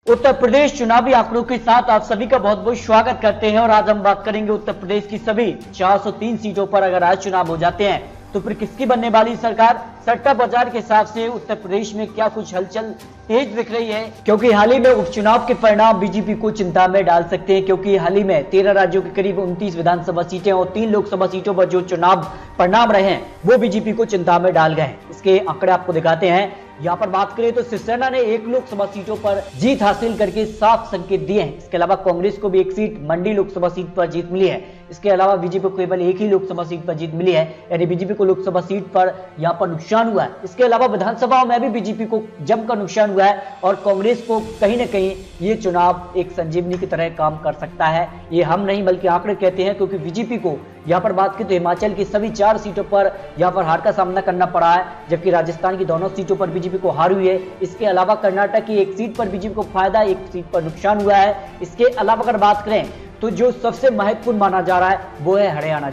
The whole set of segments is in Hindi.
उत्तर प्रदेश चुनावी आंकड़ों के साथ आप सभी का बहुत बहुत स्वागत करते हैं और आज हम बात करेंगे उत्तर प्रदेश की सभी 403 सीटों पर अगर आज चुनाव हो जाते हैं तो फिर किसकी बनने वाली सरकार। सट्टा बाजार के हिसाब से उत्तर प्रदेश में क्या कुछ हलचल तेज दिख रही है, क्योंकि हाल ही में उपचुनाव के परिणाम बीजेपी को चिंता में डाल सकते हैं, क्योंकि हाल ही में 13 राज्यों के करीब 29 विधानसभा सीटें और 3 लोकसभा सीटों पर जो चुनाव परिणाम रहे हैं वो बीजेपी को चिंता में डाल गए। इसके आंकड़े आपको दिखाते हैं। यहाँ पर बात करें तो शिवसेना ने 1 लोकसभा सीटों पर जीत हासिल करके साफ संकेत दिए हैं। इसके अलावा कांग्रेस को भी 1 सीट मंडी लोकसभा सीट पर जीत मिली है। इसके अलावा बीजेपी को केवल 1 ही लोकसभा सीट पर जीत मिली है, यानी बीजेपी को लोकसभा सीट पर यहाँ पर नुकसान हुआ है। इसके अलावा विधानसभा में भी बीजेपी को जमकर नुकसान हुआ है और कांग्रेस को कहीं न कहीं ये चुनाव एक संजीवनी की तरह काम कर सकता है। ये हम नहीं बल्कि आंकड़े कहते हैं, क्योंकि बीजेपी को यहाँ पर बात की तो हिमाचल की सभी 4 सीटों पर यहाँ पर हार का सामना करना पड़ा है, जबकि राजस्थान की दोनों सीटों पर बीजेपी को हार हुई है। इसके अलावा कर्नाटक की 1 सीट पर बीजेपी को फायदा, 1 सीट पर नुकसान हुआ है। इसके अलावा अगर बात करें तो जो सबसे महत्वपूर्ण माना जा रहा है वो है हरियाणा।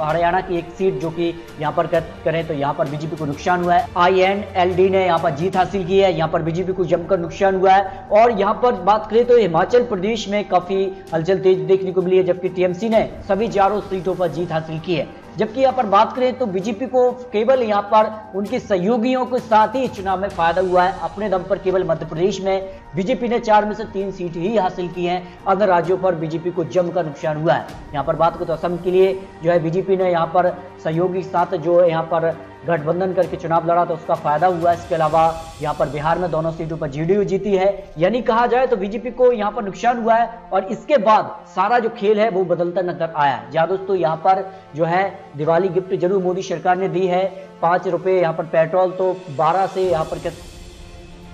हरियाणा की 1 सीट जो कि यहाँ पर करें तो यहाँ पर बीजेपी को नुकसान हुआ है। INLD ने यहाँ पर जीत हासिल की है, यहाँ पर बीजेपी को जमकर नुकसान हुआ है। और यहाँ पर बात करें तो हिमाचल प्रदेश में काफी हलचल तेज देखने को मिली है, जबकि TMC ने सभी 4 सीटों पर जीत हासिल की है। जबकि यहाँ पर बात करें तो बीजेपी को केवल यहाँ पर उनके सहयोगियों के साथ ही चुनाव में फायदा हुआ है। अपने दम पर केवल मध्य प्रदेश में बीजेपी ने 4 में से 3 सीट ही हासिल की हैं, अन्य राज्यों पर बीजेपी को जमकर नुकसान हुआ है। यहाँ पर बात करें तो असम के लिए जो है बीजेपी ने यहाँ पर सहयोगी के साथ जो है यहाँ पर गठबंधन करके चुनाव लड़ा तो उसका फायदा हुआ। इसके अलावा यहाँ पर बिहार में दोनों सीटों पर JDU जीती है, यानी कहा जाए तो बीजेपी को यहाँ पर नुकसान हुआ है। और इसके बाद सारा जो खेल है वो बदलता नजर आया है। जहाँ दोस्तों यहाँ पर जो है दिवाली गिफ्ट जरूर मोदी सरकार ने दी है। 5 रुपए यहाँ पर पेट्रोल तो 12 से यहाँ पर,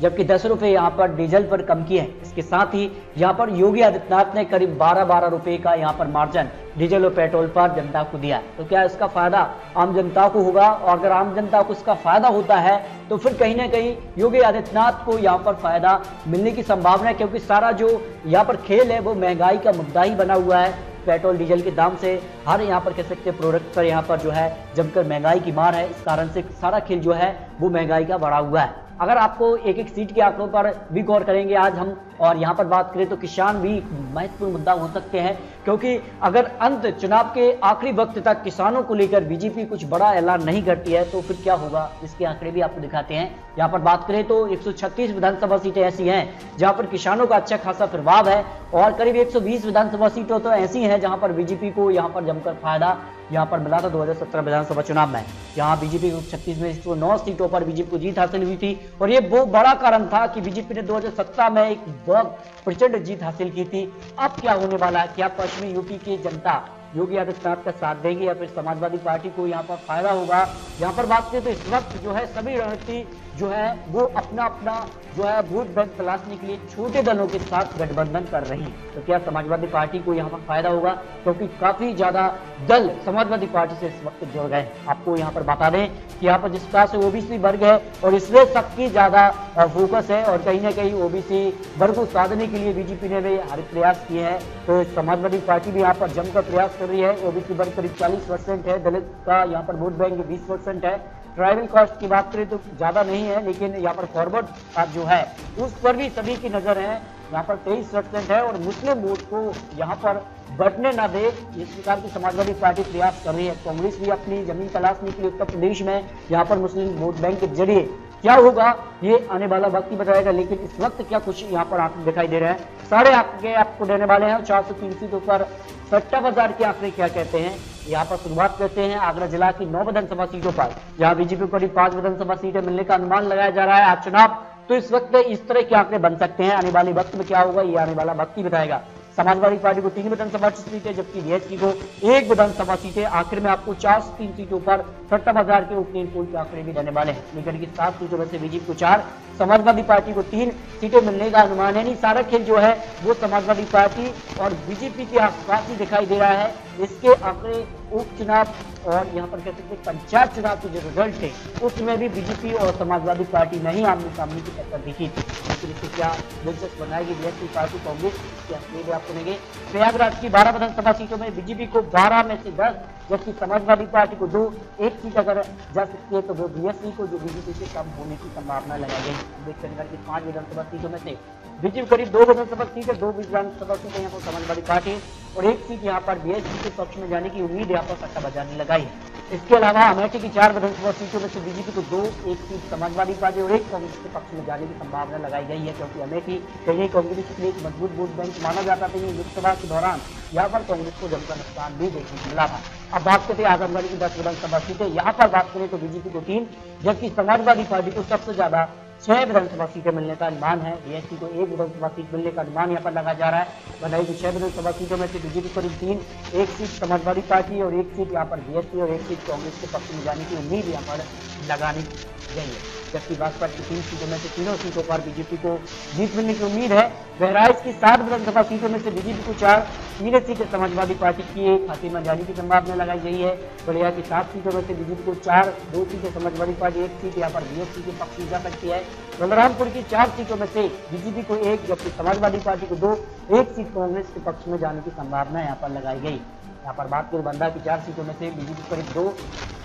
जबकि 10 रुपए यहाँ पर डीजल पर कम किए हैं। इसके साथ ही यहाँ पर योगी आदित्यनाथ ने करीब 12 रुपए का यहाँ पर मार्जिन डीजल और पेट्रोल पर जनता को दिया। तो क्या इसका फायदा आम जनता को होगा? और अगर आम जनता को इसका फायदा होता है तो फिर कहीं ना कहीं योगी आदित्यनाथ को यहाँ पर फायदा मिलने की संभावना है, क्योंकि सारा जो यहाँ पर खेल है वो महंगाई का मुद्दा ही बना हुआ है। पेट्रोल डीजल के दाम से हर यहाँ पर कह सकते प्रोडक्ट पर यहाँ पर जो है जमकर महंगाई की मार है। इस कारण से सारा खेल जो है वो महंगाई का बढ़ा हुआ है। अगर आपको एक सीट के आंकड़ों पर भी गौर करेंगे आज हम, और यहाँ पर बात करें तो किसान भी महत्वपूर्ण मुद्दा हो सकते हैं, क्योंकि अगर अंत चुनाव के आखिरी वक्त तक किसानों को लेकर बीजेपी कुछ बड़ा ऐलान नहीं करती है तो फिर क्या होगा, इसके आंकड़े भी आपको दिखाते हैं। यहाँ पर बात करें तो 136 विधानसभा सीटें ऐसी हैं जहाँ पर किसानों का अच्छा खासा प्रभाव है, और करीब 120 विधानसभा सीटें तो ऐसी हैं जहाँ पर बीजेपी को यहाँ पर जमकर फायदा यहाँ पर मिला था 2017 विधानसभा चुनाव में। यहाँ बीजेपी को 36 में 109 सीटों पर बीजेपी को जीत हासिल हुई थी, और ये बहुत बड़ा कारण था कि बीजेपी ने 2017 में एक बहुत प्रचंड जीत हासिल की थी। अब क्या होने वाला है? क्या पश्चिमी यूपी की जनता योगी आदित्यनाथ का साथ देगी या फिर समाजवादी पार्टी को यहाँ पर फायदा होगा? यहाँ पर बात करें तो इस वक्त जो है सभी रणनीति जो है वो अपना अपना जो है वोट बैंक तलाशने के लिए छोटे दलों के साथ गठबंधन कर रही है। तो क्या समाजवादी पार्टी को यहाँ पर फायदा होगा? क्योंकि काफी ज्यादा दल समाजवादी पार्टी से इस वक्त जुड़ गए। आपको यहाँ पर बता दें कि यहाँ पर जिस प्रकार से OBC वर्ग है और इसमें सबकी ज्यादा फोकस है, और कहीं ना कहीं OBC वर्ग को साधने के लिए बीजेपी ने भी हर प्रयास किए हैं। तो समाजवादी पार्टी भी यहाँ पर जमकर प्रयास कर रही है। OBC वर्ग करीब 40% है, दलित का यहाँ पर वोट बैंक 20% है। ट्राइबल कास्ट की बात करें तो ज्यादा नहीं है, लेकिन यहाँ पर फॉरवर्ड कास्ट जो है उस पर भी सभी की नजर है। यहाँ पर 23% है, और मुस्लिम वोट को यहाँ पर बढ़ने ना दे इस प्रकार की समाजवादी पार्टी प्रयास कर रही है। कांग्रेस भी अपनी जमीन तलाशने के लिए उत्तर प्रदेश में यहाँ पर मुस्लिम वोट बैंक के जरिए क्या होगा ये आने वाला वक्त ही बताएगा, लेकिन इस वक्त क्या कुछ यहाँ पर आपको दिखाई दे रहा है। सारे आपको देने वाले हैं 403 सीटों पर सट्टा बाजार के आंकड़े क्या कहते हैं। यहाँ पर शुरुआत करते हैं आगरा जिला की 9 विधानसभा सीटों पर, जहाँ बीजेपी को करीब 5 विधानसभा सीटें मिलने का अनुमान लगाया जा रहा है आज चुनाव। तो इस वक्त इस तरह के आंकड़े बन सकते हैं। आने वाले वक्त में क्या होगा ये आने वाला वक्त ही बताएगा। समाजवादी पार्टी को 3 विधानसभा सीटें, जबकि BHP को 1 विधानसभा सीटें। आखिर में आपको 403 सीटों पर सट्टा बाजार के ओपिनियन पोल के आंकड़े भी देने वाले हैं। लेकिन की 7 सीटों में से बीजेपी को 4, समाजवादी पार्टी को 3 सीटें मिलने का अनुमान है। नहीं, सारा खेल जो है वो समाजवादी पार्टी और बीजेपी के आसपास ही दिखाई दे रहा है। इसके आंकड़े उपचुनाव और यहाँ पर कह सकते पंचायत चुनाव के जो रिजल्ट थे उसमें भी बीजेपी और समाजवादी पार्टी नहीं आमने सामने की टक्कर दिखी थी। लेकिन इससे क्या दिलचस्प बनाएगी BHP पार्टी कांग्रेस के आंकड़े भी आपको देंगे। प्रयागराज की 12 विधानसभा सीटों में बीजेपी को 12 में से 10, जबकि समाजवादी पार्टी को 2, 1 सीट अगर जा सकती है तो वो BSP को जो बीजेपी से कम होने की संभावना लगाई गई। अम्बेडकर की 5 विधानसभा सीटों में से बीजेपी करीब 2 विधानसभा सीटें, 2 विधानसभा सीटें यहाँ पर समाजवादी पार्टी और 1 सीट यहाँ पर बीएसपी के पक्ष में जाने की उम्मीद यहाँ पर सट्टा बाजार ने लगाई है। इसके अलावा अमेठी की 4 विधानसभा सीटों में से बीजेपी को 2, 1 सीट समाजवादी पार्टी और 1 कांग्रेस के पक्ष में जाने की संभावना लगाई गई है, क्योंकि अमेठी कहीं कांग्रेस के लिए एक मजबूत वोट बैंक माना जाता था। लोकसभा के दौरान यहाँ पर कांग्रेस को जमकर नुकसान भी देखने को मिला था। अब बात करते हैं आजमगढ़ की 10 विधानसभा सीटें। यहाँ पर बात करें तो बीजेपी को 3 जबकि समाजवादी पार्टी को सबसे ज्यादा 6 विधानसभा सीटें मिलने का अनुमान है। बीएसपी को 1 विधानसभा सीट मिलने का अनुमान यहाँ पर लगा जा रहा है। बनाई गई 6 विधानसभा सीटों में से बीजेपी करीब 3, 1 सीट समाजवादी पार्टी और 1 सीट यहाँ पर बीएसपी और 1 सीट कांग्रेस के पक्ष में जाने की उम्मीद यहाँ पर लगानी गई है। जबकि भाजपा की 3 सीटों में से तीनों सीटों पर बीजेपी को जीत मिलने की उम्मीद है। बहराइच की 7 विधानसभा सीटों में से बीजेपी को 4, 3 सीटें समाजवादी पार्टी की 1 खाते में जाने की संभावना लगाई गई है। बलिया की 7 सीटों में से बीजेपी को 4, 2 सीटें समाजवादी पार्टी, 1 सीट यहाँ पर बीएसपी के पक्ष में जा सकती है। बलरामपुर की 4 सीटों में से बीजेपी को 1 जबकि समाजवादी पार्टी को 2, 1 सीट कांग्रेस के पक्ष में जाने की संभावना यहाँ पर लगाई गई। यहाँ पर बात करें बंदा की 4 सीटों में से बीजेपी करीब 2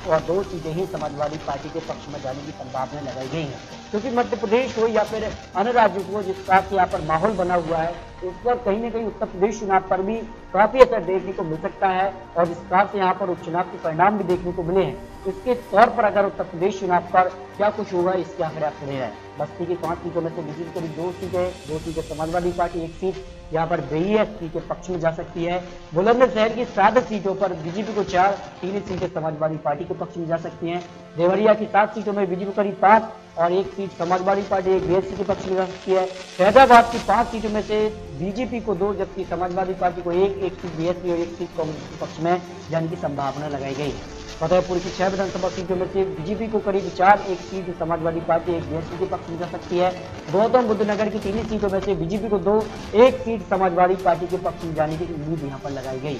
और 2 सीटें ही समाजवादी पार्टी के पक्ष में जाने की संभावना लगाई गई है, क्योंकि मध्य प्रदेश हो या फिर अन्य राज्यों को जिस प्रकार से यहाँ पर माहौल बना हुआ है, इस पर कहीं न कहीं उत्तर प्रदेश चुनाव पर भी काफी असर देखने को मिल सकता है और जिस प्रकार से यहाँ पर उपचुनाव के परिणाम भी देखने को मिले हैं, इसके तौर पर अगर उत्तर प्रदेश चुनाव पर क्या कुछ होगा इसके आंकड़े आपको दे रहे हैं। बस्ती की 5 सीटों में से बीजेपी करीब 2 सीटें समाजवादी पार्टी, 1 सीट यहाँ पर बीएसपी के पक्ष में जा सकती है। बुलंदशहर की 7 सीटों पर बीजेपी को 4, 3 सीटें समाजवादी पार्टी के पक्ष में जा सकती हैं। देवरिया की 7 सीटों में बीजेपी करीब 5 और 1 सीट समाजवादी पार्टी, 1 बीएसपी के पक्ष में जा सकती है। फैजाबाद की 5 सीटों में से बीजेपी को 2 जबकि समाजवादी पार्टी को 1 सीट बीएसपी और 1 सीट कांग्रेस के पक्ष में जाने की संभावना लगाई गई है। फतेहपुर की 6 विधानसभा सीटों में से बीजेपी को करीब 4, 1 सीट समाजवादी पार्टी, 1 बीएसपी के पक्ष में जा सकती है। गौतम बुद्ध नगर की 3 सीटों में से बीजेपी को 2, 1 सीट समाजवादी पार्टी के पक्ष में जाने की उम्मीद यहाँ पर लगाई गई।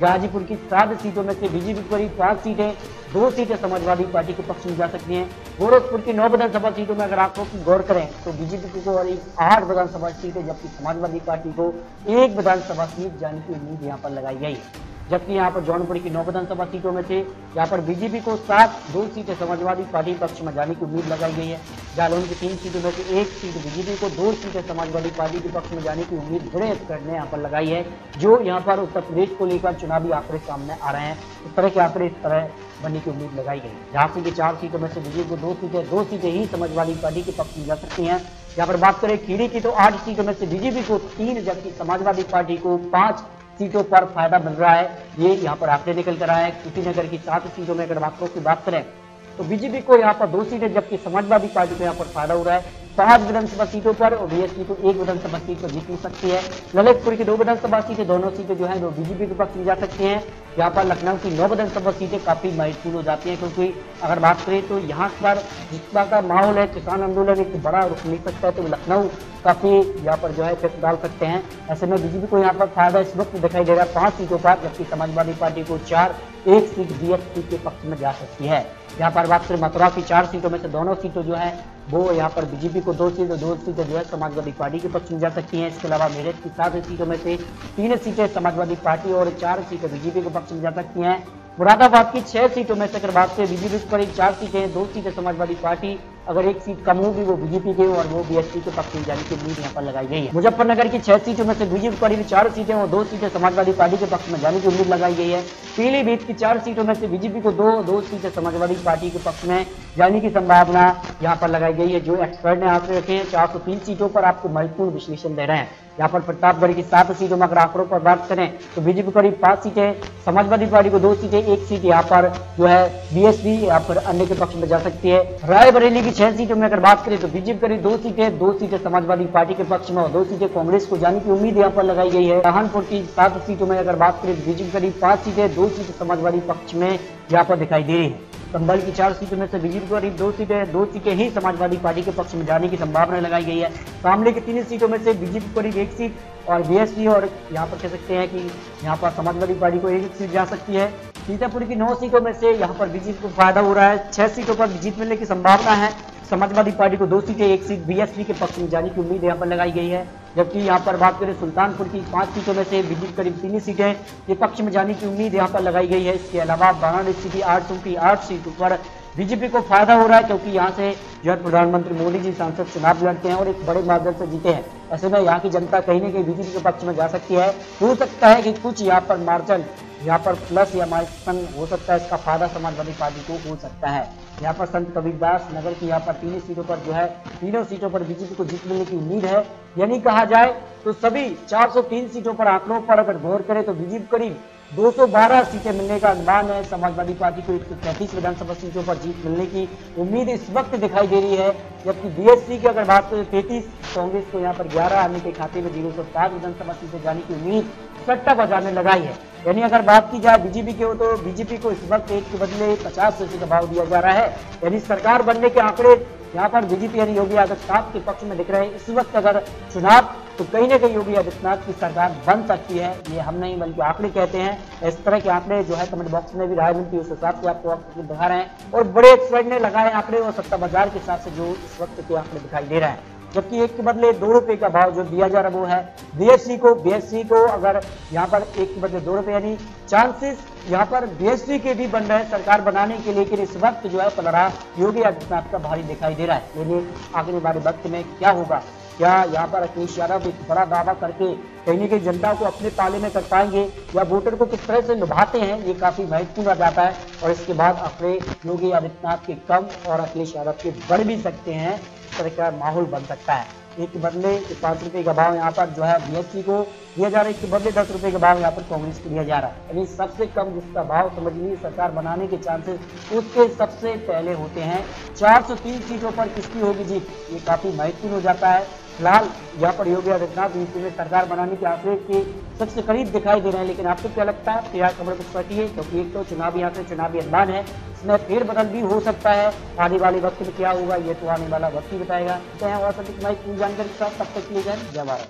गाजीपुर की 7 सीटों में से बीजेपी को करीब 5 सीटें, 2 सीटें समाजवादी पार्टी के पक्ष में जा सकती हैं। गोरखपुर की 9 विधानसभा सीटों में अगर आंकड़ों की गौर करें तो बीजेपी को करीब 8 विधानसभा सीटें जबकि समाजवादी पार्टी को 1 विधानसभा सीट जाने की उम्मीद यहाँ पर लगाई गई है। जबकि यहाँ पर जौनपुर की 9 विधानसभा सीटों में से यहाँ पर बीजेपी को 7, 2 सीटें समाजवादी पार्टी पक्ष में जाने की उम्मीद लगाई गई है। जालौन की 3 सीटों में से 1 सीट बीजेपी को, 2 सीटें समाजवादी पार्टी के पक्ष में जाने की उम्मीद बड़े स्तर ने यहाँ पर लगाई है, जो यहाँ पर उत्तर प्रदेश को लेकर चुनावी आंकड़े सामने आ रहे हैं। इस तरह के आंकड़े इस तरह बनने की उम्मीद लगाई गई। झांसी की 4 सीटों में से बीजेपी को 2 सीटें ही समाजवादी पार्टी के पक्ष में जा सकती हैं। यहाँ पर बात करें खीरी की तो 8 सीटों में से बीजेपी को 3 जबकि समाजवादी पार्टी को 5 सीटों पर फायदा मिल रहा है। ये यहाँ पर आंकड़े निकल कर आए हैं। कुशीनगर की 7 सीटों में अगर आंकड़ों की बात करें तो बीजेपी को यहाँ पर 2 सीटें जबकि समाजवादी पार्टी को यहाँ पर फायदा हो रहा है। 5 विधानसभा सीटों पर और बीएसपी को 1 विधानसभा सीट पर जीत मिल सकती है। ललितपुर की 2 विधानसभा सीटें, दोनों सीटें जो है वो बीजेपी के पक्ष में जा सकती हैं। यहाँ पर लखनऊ की 9 विधानसभा सीटें काफी महत्वपूर्ण हो जाती हैं, क्योंकि अगर बात करें तो यहाँ पर जिस तरह का माहौल है, किसान आंदोलन एक बड़ा रुख मिल सकता है, तो लखनऊ काफी यहाँ पर जो है इफेक्ट डाल सकते हैं। ऐसे में बीजेपी को यहाँ पर फायदा इस वक्त दिखाई दे रहा है 5 सीटों पर, जबकि समाजवादी पार्टी को 4, 1 सीट बीएसपी के पक्ष में जा सकती है। यहाँ पर बात करें मथुरा की 4 सीटों में से दोनों सीटों जो है वो यहाँ पर बीजेपी को 2 सीटें जो है समाजवादी पार्टी के पक्ष में जा सकती हैं। इसके अलावा मेरठ की 7 सीटों में से 3 सीटें समाजवादी पार्टी और 4 सीटें बीजेपी के पक्ष में जा सकती हैं। मुरादाबाद की 6 सीटों में से अगर बात करें बीजेपी को करीब 4 सीटें, 2 सीटें समाजवादी पार्टी, अगर 1 सीट कम होगी वो बीजेपी के और वो बीएसपी के पक्ष में जाने की उम्मीद यहाँ पर लगाई गई है। मुजफ्फरनगर की 6 सीटों में से बीजेपी करीब 4 सीटें और 2 सीटें समाजवादी पार्टी के पक्ष में जाने की उम्मीद लगाई गई है। पीलीभीत की 4 सीटों में से बीजेपी को 2 सीटें समाजवादी पार्टी के पक्ष में जाने की संभावना यहाँ पर लगाई गई है। जो एक्सपर्ट ने आंकड़े रखे हैं 403 सीटों पर आपको महत्वपूर्ण विश्लेषण दे रहे हैं। यहाँ पर प्रतापगढ़ की 7 सीटों में अगर आंकड़ों पर बात करें तो बीजेपी करीब 5 सीटें, समाजवादी पार्टी को 2 सीटें, 1 सीट यहाँ पर जो है बीएसपी यहाँ पर अन्य के पक्ष में जा सकती है। रायबरेली की 6 सीटों में अगर बात करें तो बीजेपी करीब 2 सीटें समाजवादी पार्टी के पक्ष में और 2 सीटें कांग्रेस को जाने की उम्मीद यहाँ पर लगाई गई है। सहारनपुर की 7 सीटों में अगर बात करें तो बीजेपी करीब 5 सीटें, 2 सीटें समाजवादी पक्ष में यहाँ पर दिखाई दे रही है। संभल की 4 सीटों में से बीजेपी को करीब 2 सीटें ही समाजवादी पार्टी के पक्ष में जाने की संभावना लगाई गई है। शामली की 3 सीटों में से बीजेपी को करीब 1 सीट और बीएसपी और यहाँ पर कह सकते हैं कि यहाँ पर समाजवादी पार्टी को 1 सीट जा सकती है। सीतापुर की 9 सीटों में से यहाँ पर बीजेपी को फायदा हो रहा है। 6 सीटों पर जीत मिलने की संभावना है। समाजवादी पार्टी को 2 सीटें, 1 सीट बीएसपी के पक्ष में जाने की उम्मीद यहाँ पर लगाई गई है। जबकि यहाँ पर बात करें सुल्तानपुर की 5 सीटों में से बीजेपी करीब 3 सीटें के पक्ष में जाने की उम्मीद यहाँ पर लगाई गई है। इसके अलावा वाराणसी की 8 सीटों पर बीजेपी को फायदा हो रहा है, क्योंकि यहाँ से जो है प्रधानमंत्री मोदी जी सांसद चुनाव लड़ते हैं और एक बड़े मार्जिन से जीते हैं। ऐसे में यहाँ की जनता कहीं ना कहीं बीजेपी के पक्ष में जा सकती है। हो सकता है कि कुछ यहाँ पर मार्जिन यहाँ पर प्लस या माइनस हो सकता है, इसका फायदा समाजवादी पार्टी को हो सकता है। यहाँ पर संत कबीरदास नगर की यहाँ पर तीनों सीटों पर जो है तीनों सीटों पर बीजेपी को जीत मिलने की उम्मीद है। यानी कहा जाए तो सभी 403 सीटों पर आंकड़ों पर अगर गौर करें तो बीजेपी करीब 212 सीटें मिलने का अनुमान है। समाजवादी पार्टी को 133 विधानसभा सीटों पर जीत मिलने की उम्मीद इस वक्त दिखाई दे रही है, जबकि बीएसपी की अगर बात करें 33, कांग्रेस को यहाँ पर 11 आने के खाते में 007 विधानसभा सीटें जाने की उम्मीद सट्टा बाजार में लगाई है। यानी अगर बात की जाए बीजेपी की, तो बीजेपी को इस वक्त 1 के बदले 50 सीटों का भाव दिया जा रहा है। यानी सरकार बनने के आंकड़े यहाँ पर बीजेपी यानी योगी आदित्यनाथ के पक्ष में दिख रहे हैं। इस वक्त अगर चुनाव तो कहीं ना कहीं योगी आदित्यनाथ की सरकार बन सकती है। ये हम नहीं बल्कि आंकड़े कहते हैं। इस तरह के आंकड़े जो है कमेंट बॉक्स में भी राय मिलती है, उस हिसाब से आपको दिखा रहे हैं और बड़े एक्सपर्ट ने लगाए आंकड़े और सट्टा बाजार के हिसाब से जो इस वक्त के आंकड़े दिखाई दे रहे हैं। जबकि 1 के बदले 2 रुपए का भाव जो दिया जा रहा है वो है बीएससी को अगर यहाँ पर 1 के बदले 2 रुपए, यानी चांसेस यहाँ पर बीएससी के भी बन रहे हैं सरकार बनाने के, लेकिन इस वक्त जो है पलड़ा योगी आदित्यनाथ का भारी दिखाई दे रहा है। लेकिन आगे वाले वक्त में क्या होगा, क्या यहाँ पर अखिलेश यादव एक बड़ा दावा करके कहीं ना कहीं जनता को अपने पाले में कर पाएंगे या वोटर को किस तरह से निभाते हैं, ये काफी महत्वपूर्ण आ जाता है। और इसके बाद अपने योगी आदित्यनाथ के कम और अखिलेश यादव के बढ़ भी सकते हैं, इस तरह का माहौल बन सकता है। 1 के बदले 5 रुपए का भाव यहाँ पर जो है बीएसपी को दिया जा रहा है, 1 के बदले 10 रुपए का भाव यहाँ पर कांग्रेस को दिया जा रहा है। यानी सबसे कम जिसका भाव समझ लीजिए सरकार बनाने के चांसेस उसके सबसे पहले होते हैं। 403 सीटों पर किसकी होगी जीत, ये काफी महत्वपूर्ण हो जाता है। फिलहाल यहाँ पर योगी आदित्यनाथ यूपी में सरकार बनाने के आंकड़े के सबसे करीब दिखाई दे रहे हैं। लेकिन आपको क्या लगता है, तो यहाँ खबर कुछ पढ़िए, क्योंकि एक तो चुनावी यहाँ से चुनावी ऐलान है, इसमें फेरबदल भी हो सकता है। आने वाले वक्त में क्या होगा ये तो आने वाला वक्त ही बताएगा। और सभी महत्वपूर्ण जानकारी के साथ तब तक किए जाए। जय भारत।